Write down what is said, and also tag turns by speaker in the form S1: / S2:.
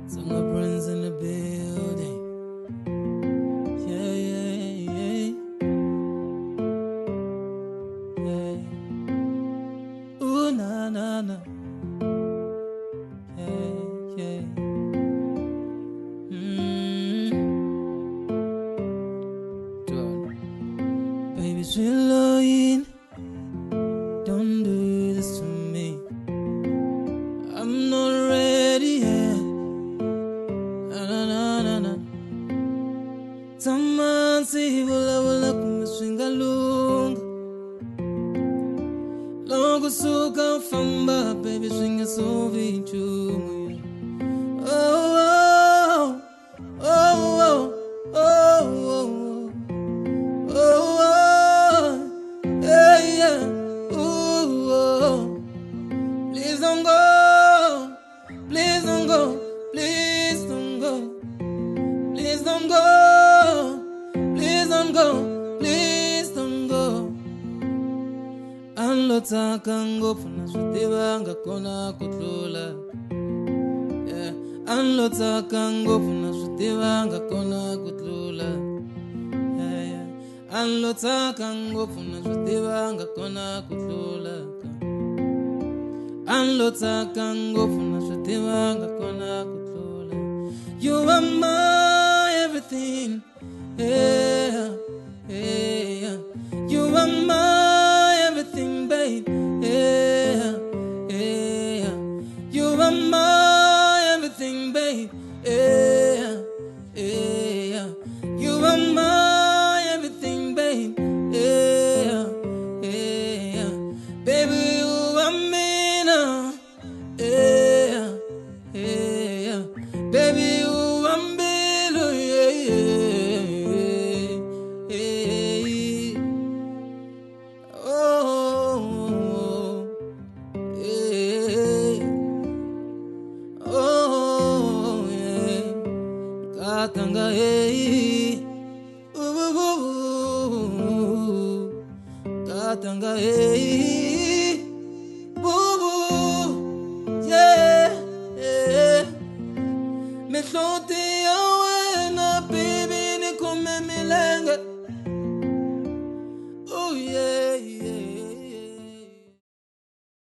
S1: Summer friends in the building. Yeah, yeah, yeah. Yeah. Ooh, na, na, na. Yeah, yeah. Baby, sweet Lord, don't do this to me. I'm not ready yet. Na na na na. Tamansi wala kumiswinga lunga. Longo suka famba, baby swinga so vichumu. Oh oh oh oh oh oh oh yeah yeah. Ooh oh. Please don't go, please don't go, please don't go, please don't go, please don't go, please don't go. Anlotaka ngofu na sutiwa ngakona kutlula. Yeah, anlotaka ngofu na sutiwa ngakona kutlula. Yeah, yeah, anlotaka ngofu na sutiwa ngakona kutlula. Anlotaka ngofu na sutiwa ngakona kutlula. You are my everything. Yeah, yeah. You are my everything, babe. Yeah, yeah. You are my everything, babe. Yeah, yeah. You are my everything, babe. Yeah, yeah. Baby, you are me now. Yeah, yeah. Baby, you are me. Yeah, yeah, yeah. Oh, yeah. Oh, yeah. Katanga, hey. Ooh, Katanga, hey. Boo, yeah, yeah. Me floating.